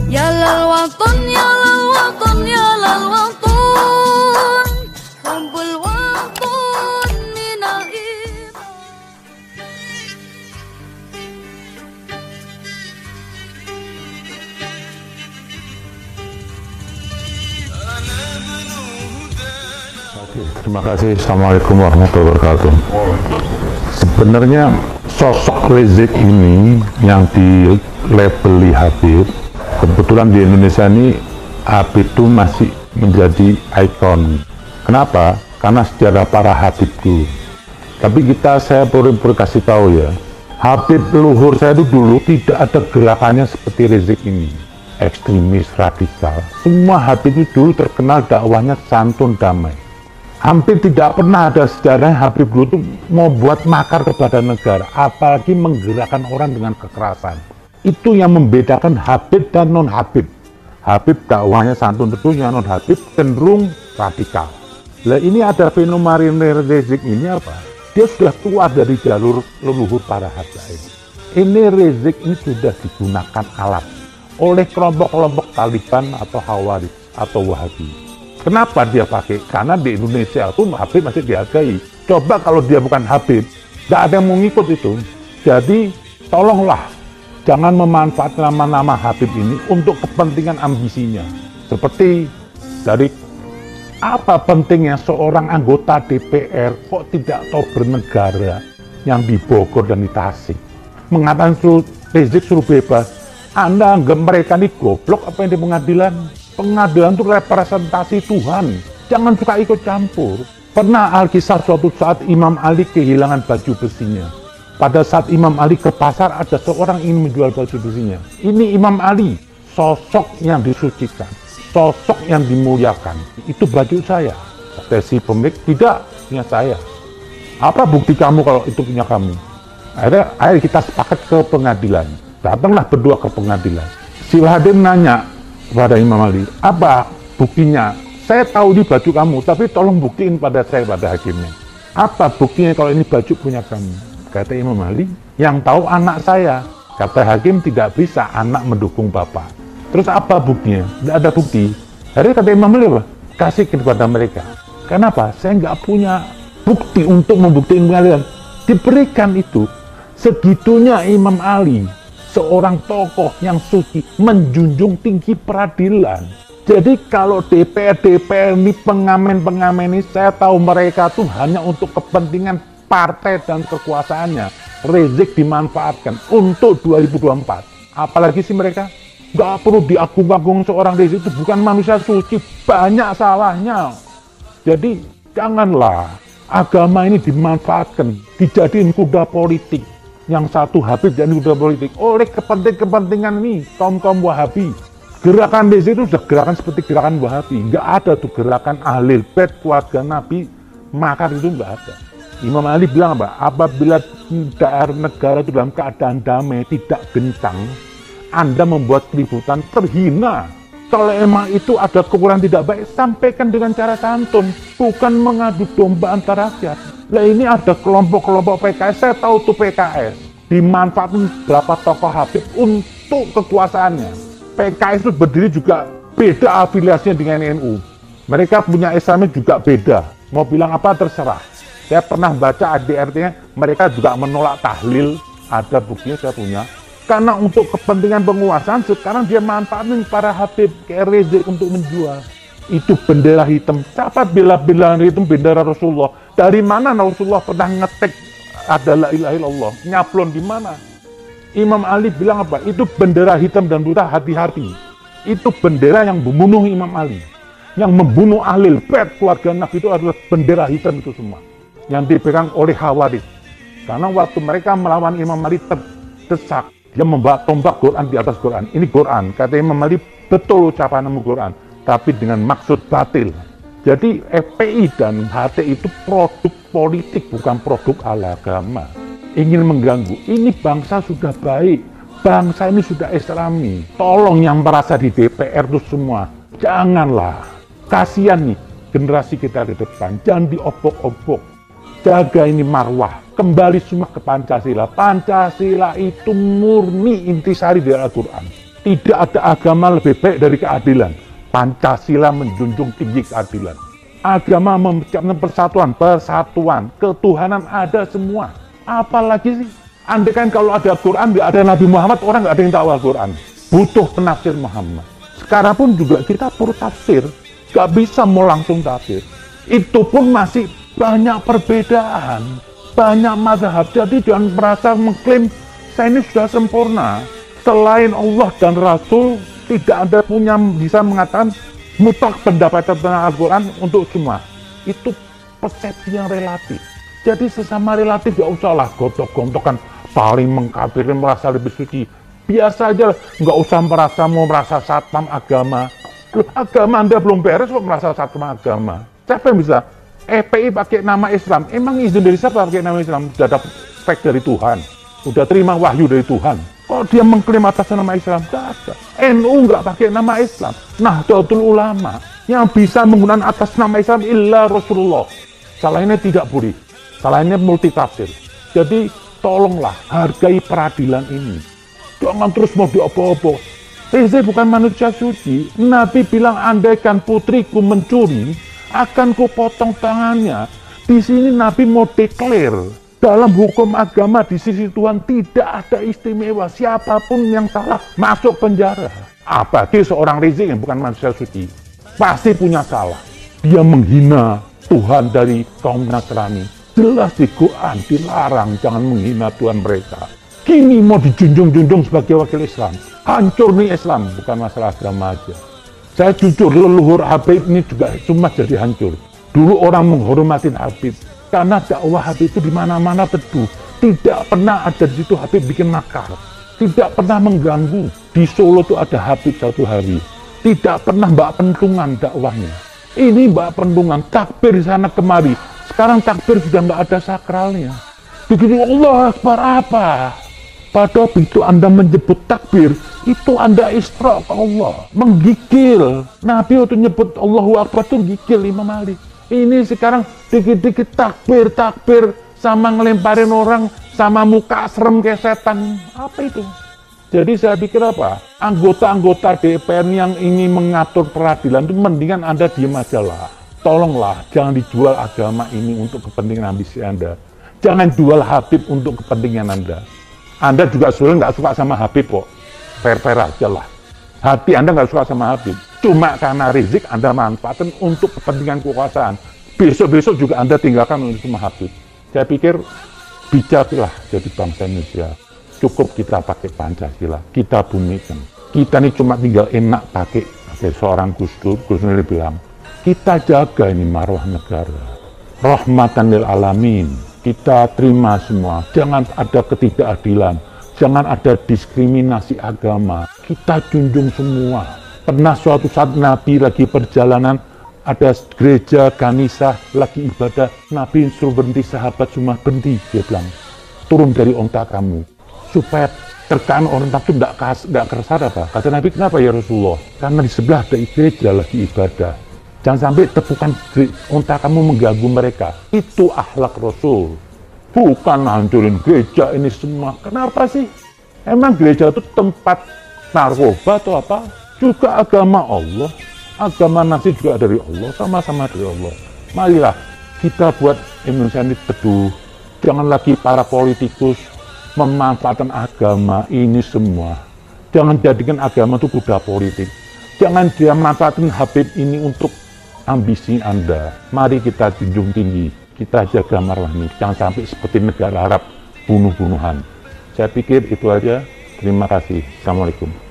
Ya lal waton, ya lal waton, ya lal waton, hubbul waton minal iman. Terima kasih. Assalamualaikum warahmatullahi wabarakatuh. Sebenarnya sosok Rizik ini yang dilabeli Habib, kebetulan di Indonesia ini Habib itu masih menjadi ikon. Kenapa? Karena sejarah para Habib dulu. Tapi saya perlu kasih tahu ya, Habib leluhur saya itu dulu tidak ada gerakannya seperti Rizik ini, ekstremis, radikal. Semua Habib itu dulu terkenal dakwahnya santun, damai. Hampir tidak pernah ada sejarah Habib dulu itu mau buat makar kepada negara, apalagi menggerakkan orang dengan kekerasan. Itu yang membedakan Habib dan non-Habib. Habib dakwahnya santun tentunya, non-Habib cenderung radikal. Nah ini ada fenomena Rizik ini apa? Dia sudah keluar dari jalur leluhur para habaib. Ini Rizik ini sudah digunakan alat oleh kelompok-kelompok Taliban atau Khawarij atau Wahabi. Kenapa dia pakai? Karena di Indonesia itu Habib masih dihargai. Coba kalau dia bukan Habib, nggak ada yang mau ngikut itu. Jadi tolonglah jangan memanfaatkan nama-nama Habib ini untuk kepentingan ambisinya. Seperti dari apa pentingnya seorang anggota DPR kok tidak tahu bernegara yang di Bogor dan di Tasik. Mengatakan Rizik suruh bebas. Anda anggap mereka ini goblok apa yang di pengadilan? Pengadilan itu representasi Tuhan. Jangan suka ikut campur. Pernah Alkisah suatu saat Imam Ali kehilangan baju besinya. Pada saat Imam Ali ke pasar ada seorang ingin menjual baju besinya. Ini Imam Ali, sosok yang disucikan, sosok yang dimuliakan. Itu baju saya. Kata si pemilik, tidak, punya saya. Apa bukti kamu kalau itu punya kamu? Akhirnya kita sepakat ke pengadilan. Datanglah berdua ke pengadilan. Si hakim nanya kepada Imam Ali, apa buktinya? Saya tahu ini baju kamu, tapi tolong buktiin pada saya, pada hakimnya. Apa buktinya kalau ini baju punya kamu? Kata Imam Ali, yang tahu anak saya. Kata hakim, tidak bisa anak mendukung bapak. Terus apa buktinya? Tidak ada bukti. Akhirnya kata Imam Ali apa? Kasih kepada mereka. Kenapa? Saya nggak punya bukti untuk membuktikan pengadilan. Diberikan itu. Segitunya Imam Ali, seorang tokoh yang suci, menjunjung tinggi peradilan. Jadi kalau DPR ini pengamen-pengamen ini, saya tahu mereka tuh hanya untuk kepentingan partai dan kekuasaannya. Rizik dimanfaatkan untuk 2024. Apalagi sih mereka? Nggak perlu diagung-agung seorang Rizik itu bukan manusia suci, banyak salahnya. Jadi janganlah agama ini dimanfaatkan, dijadiin kuda politik. Yang satu Habib dan kuda politik oleh kepentingan ini kaum Wahabi. Gerakan Rizik itu sudah gerakan seperti gerakan Wahabi. Nggak ada tuh gerakan Ahlul Bait, keluarga Nabi, makar itu nggak ada. Imam Ali bilang apa? Apabila daerah negara itu dalam keadaan damai, tidak gencang, Anda membuat keributan, terhina. Kalau emang itu ada kekurangan tidak baik, sampaikan dengan cara santun, bukan mengadu domba antara rakyat. Nah ini ada kelompok-kelompok PKS, saya tahu tuh PKS, dimanfaatkan beberapa tokoh Habib untuk kekuasaannya. PKS itu berdiri juga beda afiliasinya dengan NU. Mereka punya Islamnya juga beda, mau bilang apa terserah. Saya pernah baca ADRT-nya, mereka juga menolak tahlil, ada buktinya saya punya. Karena untuk kepentingan penguasaan, sekarang dia manfaatin para Habib kayak Rizik untuk menjual. Itu bendera hitam. Siapa bela-bela hitam bendera Rasulullah? Dari mana Rasulullah pernah ngetek ada la ilaha illallah? Nyaplon di mana? Imam Ali bilang apa? Itu bendera hitam dan putih, hati-hati. Itu bendera yang membunuh Imam Ali. Yang membunuh Ahlul Bait, keluarga Nabi itu adalah bendera hitam itu semua. Yang dipegang oleh Khawarij. Karena waktu mereka melawan Imam Ali terdesak, dia membawa tombak Quran di atas Quran. Ini Quran, kata Imam Ali, betul ucapan Quran, tapi dengan maksud batil. Jadi FPI dan HTI itu produk politik, bukan produk agama. Ingin mengganggu, ini bangsa sudah baik, bangsa ini sudah Islami. Tolong yang merasa di DPR itu semua, janganlah. Kasihan nih generasi kita di depan, jangan diobok-obok. Jaga ini marwah, kembali semua ke Pancasila. Pancasila itu murni intisari dari Al-Quran. Tidak ada agama lebih baik dari keadilan. Pancasila menjunjung tinggi keadilan. Agama memecahkan persatuan, ketuhanan ada semua. Apalagi sih? Andai kan kalau ada Quran, nggak ada Nabi Muhammad, orang nggak ada yang tahu Al-Quran. Butuh penafsir Muhammad. Sekarang pun juga kita perlu tafsir. Nggak bisa mau langsung tafsir. Itu pun masih banyak perbedaan. Banyak mazhab. Jadi jangan merasa mengklaim, saya ini sudah sempurna. Selain Allah dan Rasul, tidak ada punya bisa mengatakan mutlak pendapat tentang Al-Quran untuk semua. Itu persepsi yang relatif. Jadi sesama relatif gak usah lah gontok-gontokan saling mengkafirin, merasa lebih suci. Biasa aja, nggak usah merasa satpam agama. Loh, agama Anda belum beres kok merasa satpam agama. Siapa yang bisa? EPI pakai nama Islam. Emang izin dari siapa pakai nama Islam? Sudah dapat spek dari Tuhan. Udah terima wahyu dari Tuhan. Kok dia mengklaim atas nama Islam? Tidak ada. NU nggak pakai nama Islam. Nahdlatul Ulama yang bisa menggunakan atas nama Islam illa Rasulullah. Salahnya tidak boleh. Salahnya multitafsir. Jadi tolonglah hargai peradilan ini. Jangan terus mau diopo-opo. Saya bukan manusia suci. Nabi bilang andaikan putriku mencuri, akan kupotong tangannya. Di sini Nabi mau declare. Dalam hukum agama di sisi Tuhan tidak ada istimewa. Siapapun yang salah masuk penjara. Apalagi seorang Rizik yang bukan manusia suci. Pasti punya salah. Dia menghina Tuhan dari kaum Nasrani. Jelas di Quran dilarang jangan menghina Tuhan mereka. Kini mau dijunjung-junjung sebagai wakil Islam. Hancur nih Islam, bukan masalah agama aja. Saya jujur, leluhur Habib ini juga cuma jadi hancur. Dulu orang menghormati Habib. Karena dakwah Habib itu di mana-mana teduh. Tidak pernah ada di situ Habib bikin makar. Tidak pernah mengganggu. Di Solo itu ada Habib satu hari. Tidak pernah mbak pentungan dakwahnya. Ini mbak pentungan, takbir di sana kemari. Sekarang takbir sudah nggak ada sakralnya. Begitu Allah Akbar apa? Padahal begitu Anda menyebut takbir, itu Anda isra ke Allah. Menggigil. Nabi waktu nyebut Allahu Akbar itu gigil Imam Ali. Ini sekarang dikit-dikit takbir sama ngelemparin orang sama muka serem kayak setan. Apa itu? Jadi saya pikir apa? Anggota-anggota DPR yang ingin mengatur peradilan itu mendingan Anda diam aja lah. Tolonglah, jangan dijual agama ini untuk kepentingan ambisi Anda. Jangan jual Habib untuk kepentingan Anda. Anda juga sebenarnya nggak suka sama Habib kok. Fair-fair aja lah. Hati Anda nggak suka sama Habib. Cuma karena Rizik Anda manfaatkan untuk kepentingan kekuasaan. Besok-besok juga Anda tinggalkan untuk sama Habib. Saya pikir bijaklah jadi bangsa Indonesia. Cukup kita pakai Pancasila, kita bumikan. Kita ini cuma tinggal enak pakai seorang Gus Dur bilang, kita jaga ini marwah negara. Rahmatan lil alamin. Kita terima semua. Jangan ada ketidakadilan. Jangan ada diskriminasi agama. Kita junjung semua. Pernah suatu saat Nabi lagi perjalanan, ada gereja kanisah lagi ibadah, Nabi suruh berhenti, sahabat semua berhenti, dia bilang, turun dari onta kamu, supaya terkaan orang itu tidak keresar apa? Kata Nabi, kenapa ya Rasulullah? Karena di sebelah ada gereja lagi ibadah. Jangan sampai tepukan onta kamu mengganggu mereka. Itu akhlak Rasul. Bukan hancurin gereja ini semua. Kenapa sih? Emang gereja itu tempat narkoba atau apa? Juga agama Allah, agama nasi juga dari Allah, sama-sama dari Allah. Marilah kita buat Indonesia ini teduh. Jangan lagi para politikus memanfaatkan agama ini semua. Jangan jadikan agama itu kuda politik. Jangan dia manfaatkan Habib ini untuk ambisi Anda. Mari kita junjung tinggi, kita jaga marwah ini. Jangan sampai seperti negara Arab bunuh-bunuhan. Saya pikir itu aja. Terima kasih. Assalamualaikum.